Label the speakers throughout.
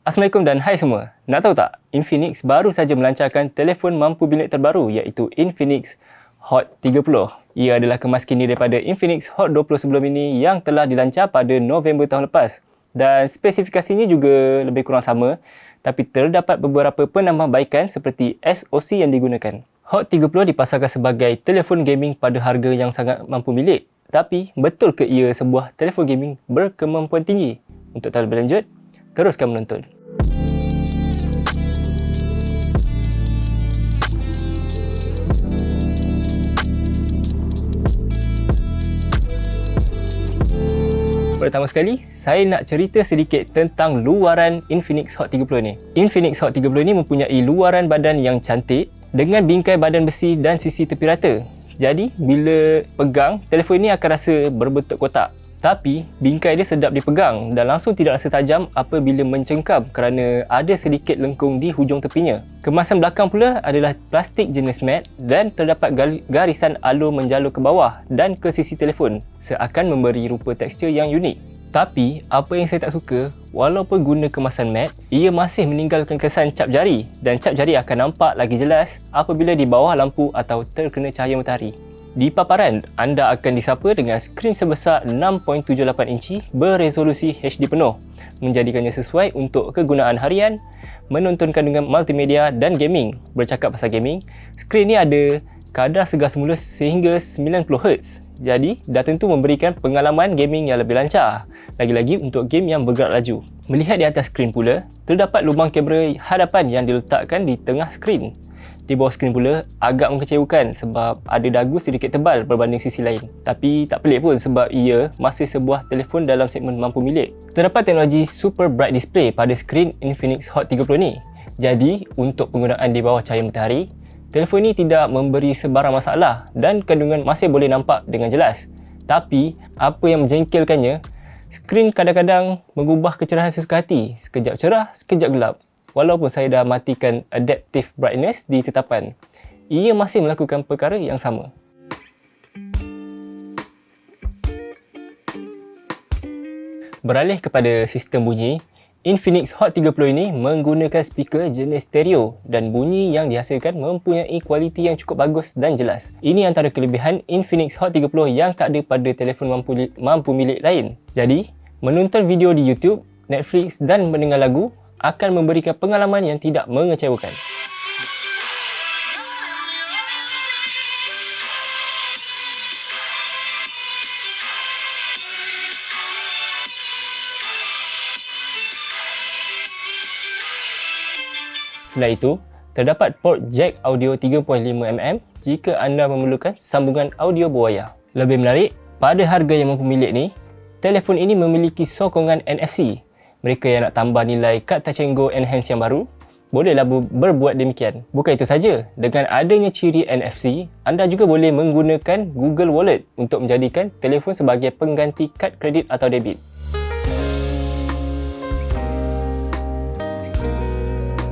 Speaker 1: Assalamualaikum dan hai semua. Nak tahu tak, Infinix baru saja melancarkan telefon mampu bilik terbaru iaitu Infinix Hot 30. Ia adalah kemas kini daripada Infinix Hot 20 sebelum ini yang telah dilancar pada November tahun lepas. Dan spesifikasinya juga lebih kurang sama, tapi terdapat beberapa penambahbaikan seperti SoC yang digunakan. Hot 30 dipasarkan sebagai telefon gaming pada harga yang sangat mampu milik. Tapi, betul ke ia sebuah telefon gaming berkemampuan tinggi? Untuk tahu lebih lanjut, teruskan menonton. Pertama sekali, saya nak cerita sedikit tentang luaran Infinix Hot 30 ni. Infinix Hot 30 ni mempunyai luaran badan yang cantik dengan bingkai badan besi dan sisi tepi rata. Jadi, bila pegang, telefon ini akan rasa berbentuk kotak. Tapi, bingkai dia sedap dipegang dan langsung tidak rasa tajam apabila mencengkam kerana ada sedikit lengkung di hujung tepinya. Kemasan belakang pula adalah plastik jenis matte dan terdapat garisan alur menjalur ke bawah dan ke sisi telefon, seakan memberi rupa tekstur yang unik. Tapi, apa yang saya tak suka, walaupun guna kemasan matte, ia masih meninggalkan kesan cap jari dan cap jari akan nampak lagi jelas apabila di bawah lampu atau terkena cahaya matahari. Di paparan, anda akan disapa dengan skrin sebesar 6.78 inci beresolusi HD penuh, menjadikannya sesuai untuk kegunaan harian, menonton kandungan multimedia dan gaming. Bercakap pasal gaming, skrin ni ada kadar segar semula sehingga 90Hz. Jadi, dah tentu memberikan pengalaman gaming yang lebih lancar. Lagi-lagi untuk game yang bergerak laju. Melihat di atas skrin pula, terdapat lubang kamera hadapan yang diletakkan di tengah skrin. Di bawah skrin pula agak mengecewakan sebab ada dagu sedikit tebal berbanding sisi lain. Tapi tak pelik pun sebab ia masih sebuah telefon dalam segmen mampu milik. Terdapat teknologi Super Bright Display pada skrin Infinix Hot 30 ni. Jadi, untuk penggunaan di bawah cahaya matahari, telefon ini tidak memberi sebarang masalah dan kandungan masih boleh nampak dengan jelas. Tapi, apa yang menjengkelkannya, skrin kadang-kadang mengubah kecerahan sesuka hati. Sekejap cerah, sekejap gelap. Walaupun saya dah matikan Adaptive Brightness di tetapan, ia masih melakukan perkara yang sama. Beralih kepada sistem bunyi, Infinix Hot 30 ini menggunakan speaker jenis stereo dan bunyi yang dihasilkan mempunyai kualiti yang cukup bagus dan jelas. Ini antara kelebihan Infinix Hot 30 yang tak ada pada telefon mampu milik lain. Jadi, menonton video di YouTube, Netflix dan mendengar lagu akan memberikan pengalaman yang tidak mengecewakan. Selain itu, terdapat port jack audio 3.5mm jika anda memerlukan sambungan audio berwayar. Lebih menarik, pada harga yang mampu milik ni, telefon ini memiliki sokongan NFC. Mereka yang nak tambah nilai kad Touch 'n Go Enhance yang baru, bolehlah berbuat demikian. Bukan itu saja, dengan adanya ciri NFC, anda juga boleh menggunakan Google Wallet untuk menjadikan telefon sebagai pengganti kad kredit atau debit.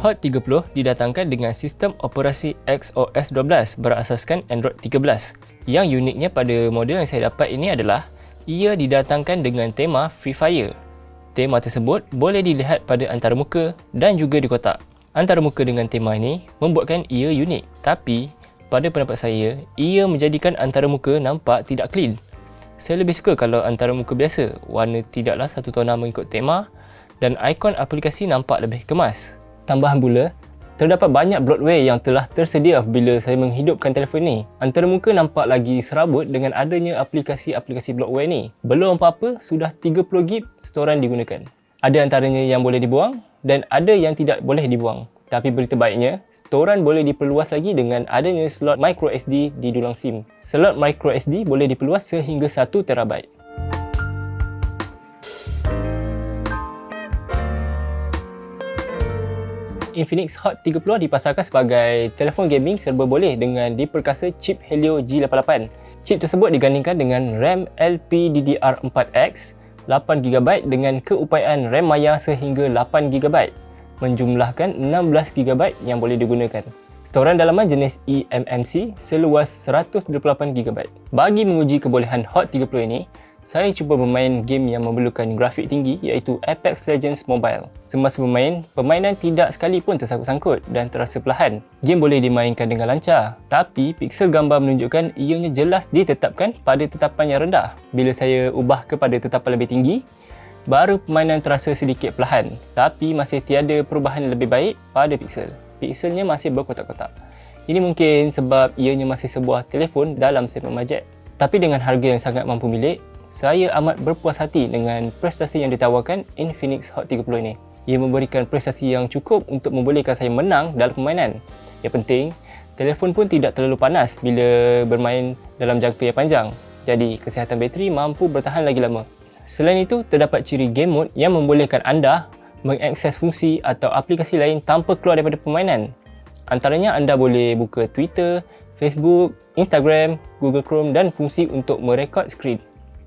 Speaker 1: Hot 30 didatangkan dengan sistem operasi XOS 12 berasaskan Android 13. Yang uniknya pada model yang saya dapat ini adalah ia didatangkan dengan tema Free Fire. Tema tersebut boleh dilihat pada antarmuka dan juga di kotak. Antarmuka dengan tema ini membuatkan ia unik, tapi pada pendapat saya, ia menjadikan antarmuka nampak tidak clean. Saya lebih suka kalau antarmuka biasa, warna tidaklah satu tona mengikut tema dan ikon aplikasi nampak lebih kemas. Tambahan pula, terdapat banyak bloatware yang telah tersedia bila saya menghidupkan telefon ni. Antarmuka nampak lagi serabut dengan adanya aplikasi-aplikasi bloatware ni. Belum apa-apa, sudah 30GB storan digunakan. Ada antaranya yang boleh dibuang dan ada yang tidak boleh dibuang. Tapi berita baiknya, storan boleh diperluas lagi dengan adanya slot microSD di dulang SIM. Slot microSD boleh diperluas sehingga 1TB. Infinix Hot 30 dipasarkan sebagai telefon gaming serba boleh dengan diperkasa chip Helio G88. Chip tersebut digandingkan dengan RAM LPDDR4X 8GB dengan keupayaan RAM maya sehingga 8GB, menjumlahkan 16GB yang boleh digunakan. Storan dalaman jenis eMMC seluas 128GB. Bagi menguji kebolehan Hot 30 ini, saya cuba bermain game yang memerlukan grafik tinggi iaitu Apex Legends Mobile. Semasa bermain, permainan tidak sekali pun tersangkut-sangkut dan terasa perlahan. Game boleh dimainkan dengan lancar, tapi piksel gambar menunjukkan ianya jelas ditetapkan pada tetapan yang rendah. Bila saya ubah kepada tetapan lebih tinggi, baru permainan terasa sedikit perlahan, tapi masih tiada perubahan lebih baik pada piksel. Pikselnya masih berkotak-kotak. Ini mungkin sebab ianya masih sebuah telefon dalam segmen bajet. Tapi dengan harga yang sangat mampu milik, saya amat berpuas hati dengan prestasi yang ditawarkan Infinix Hot 30 ini. Ia memberikan prestasi yang cukup untuk membolehkan saya menang dalam permainan. Yang penting, telefon pun tidak terlalu panas bila bermain dalam jangka yang panjang. Jadi, kesihatan bateri mampu bertahan lagi lama. Selain itu, terdapat ciri game mode yang membolehkan anda mengakses fungsi atau aplikasi lain tanpa keluar daripada permainan. Antaranya, anda boleh buka Twitter, Facebook, Instagram, Google Chrome dan fungsi untuk merekod skrin.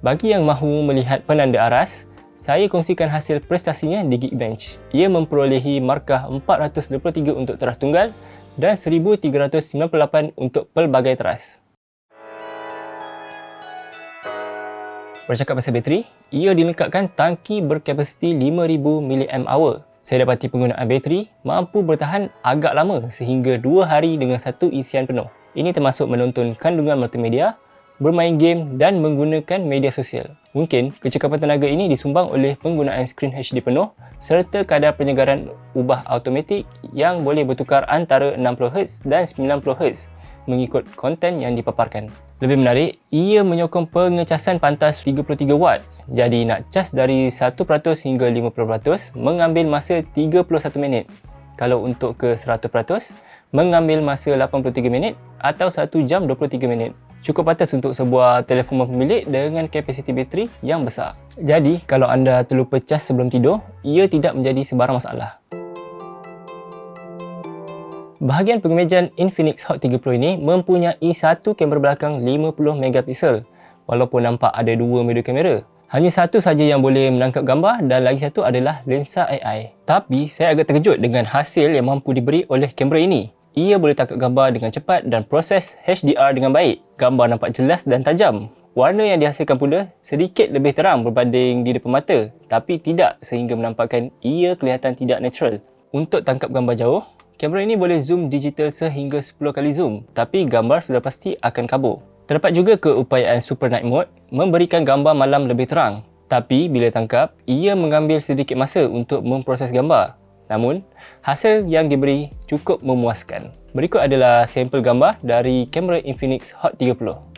Speaker 1: Bagi yang mahu melihat penanda aras, saya kongsikan hasil prestasinya di Geekbench. Ia memperolehi markah 423 untuk teras tunggal dan 1398 untuk pelbagai teras. Bercakap pasal bateri, ia dilengkapkan tangki berkapasiti 5000 mAh. Saya dapati penggunaan bateri mampu bertahan agak lama sehingga 2 hari dengan satu isian penuh. Ini termasuk menonton kandungan multimedia, bermain game dan menggunakan media sosial. Mungkin kecekapan tenaga ini disumbang oleh penggunaan skrin HD penuh serta kadar penyegaran ubah automatik yang boleh bertukar antara 60Hz dan 90Hz mengikut konten yang dipaparkan. Lebih menarik, ia menyokong pengecasan pantas 33 watt. Jadi nak cas dari 1% hingga 50% mengambil masa 31 minit. Kalau untuk ke 100%, mengambil masa 83 minit atau 1 jam 23 minit. Cukup pantas untuk sebuah telefon mampu milik dengan kapasiti bateri yang besar. Jadi, kalau anda terlupa cas sebelum tidur, ia tidak menjadi sebarang masalah. Bahagian pengemejan Infinix Hot 30 ini mempunyai satu kamera belakang 50 megapiksel. Walaupun nampak ada dua model kamera, hanya satu saja yang boleh menangkap gambar dan lagi satu adalah lensa AI. Tapi saya agak terkejut dengan hasil yang mampu diberi oleh kamera ini. Ia boleh tangkap gambar dengan cepat dan proses HDR dengan baik. Gambar nampak jelas dan tajam. Warna yang dihasilkan pula sedikit lebih terang berbanding di depan mata, tapi tidak sehingga menampakkan ia kelihatan tidak natural. Untuk tangkap gambar jauh, kamera ini boleh zoom digital sehingga 10 kali zoom, tapi gambar sudah pasti akan kabur. Terdapat juga keupayaan Super Night Mode memberikan gambar malam lebih terang. Tapi bila tangkap, ia mengambil sedikit masa untuk memproses gambar. Namun, hasil yang diberi cukup memuaskan. Berikut adalah sampel gambar dari kamera Infinix Hot 30.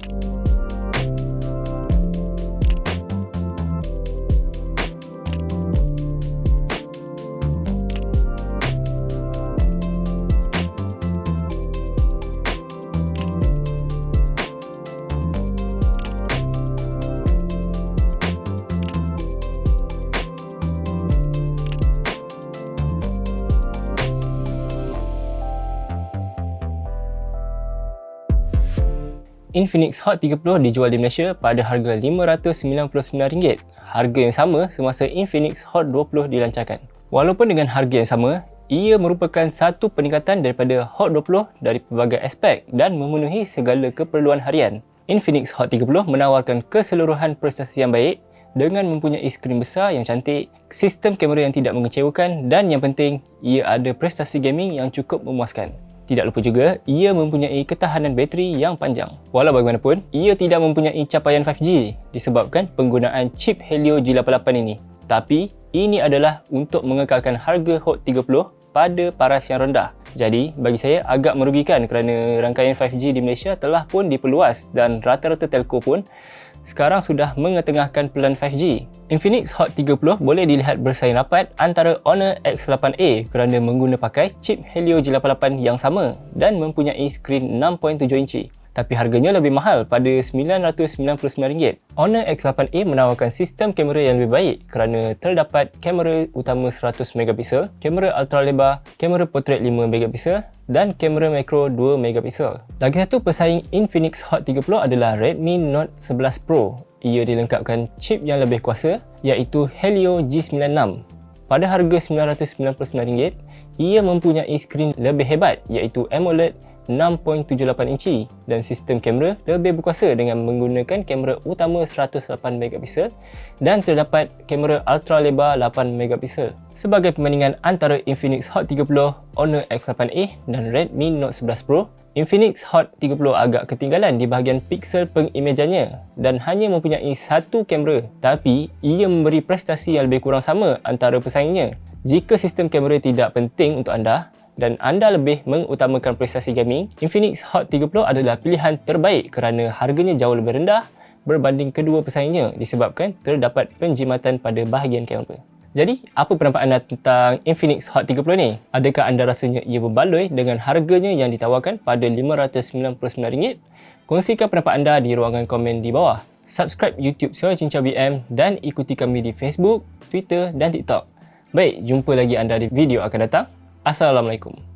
Speaker 1: Infinix Hot 30 dijual di Malaysia pada harga RM599. Harga yang sama semasa Infinix Hot 20 dilancarkan. Walaupun dengan harga yang sama, ia merupakan satu peningkatan daripada Hot 20 dari pelbagai aspek dan memenuhi segala keperluan harian. Infinix Hot 30 menawarkan keseluruhan prestasi yang baik dengan mempunyai skrin besar yang cantik, sistem kamera yang tidak mengecewakan dan yang penting, ia ada prestasi gaming yang cukup memuaskan. Tidak lupa juga, ia mempunyai ketahanan bateri yang panjang. Walau bagaimanapun, ia tidak mempunyai capaian 5G disebabkan penggunaan chip Helio G88 ini. Tapi, ini adalah untuk mengekalkan harga Hot 30 pada paras yang rendah. Jadi, bagi saya agak merugikan kerana rangkaian 5G di Malaysia telah pun diperluas dan rata-rata telco pun sekarang sudah mengetengahkan pelan 5G. Infinix Hot 30 boleh dilihat bersaing rapat antara Honor X8A kerana mengguna pakai chip Helio G88 yang sama dan mempunyai skrin 6.7 inci. Tapi harganya lebih mahal pada RM999. Honor X8A menawarkan sistem kamera yang lebih baik kerana terdapat kamera utama 100 megapiksel, kamera ultra lebar, kamera portrait 5 megapiksel dan kamera makro 2 megapiksel. Lagi satu pesaing Infinix Hot 30 adalah Redmi Note 11 Pro. Ia dilengkapkan chip yang lebih kuasa iaitu Helio G96. Pada harga RM999, ia mempunyai skrin lebih hebat iaitu AMOLED 6.78 inci dan sistem kamera lebih berkuasa dengan menggunakan kamera utama 108 megapiksel dan terdapat kamera ultra lebar 8 megapiksel. Sebagai perbandingan antara Infinix Hot 30, Honor X8A dan Redmi Note 11 Pro, Infinix Hot 30 agak ketinggalan di bahagian piksel pengimejannya dan hanya mempunyai satu kamera, tapi ia memberi prestasi yang lebih kurang sama antara pesaingnya. Jika sistem kamera tidak penting untuk anda dan anda lebih mengutamakan prestasi gaming, Infinix Hot 30 adalah pilihan terbaik kerana harganya jauh lebih rendah berbanding kedua pesaingnya disebabkan terdapat penjimatan pada bahagian kamera. Jadi, apa pendapat anda tentang Infinix Hot 30 ni? Adakah anda rasanya ia berbaloi dengan harganya yang ditawarkan pada RM599? Kongsikan pendapat anda di ruangan komen di bawah. Subscribe YouTube Suara Cincau BM dan ikuti kami di Facebook, Twitter dan TikTok. Baik, jumpa lagi anda di video akan datang. Assalamualaikum.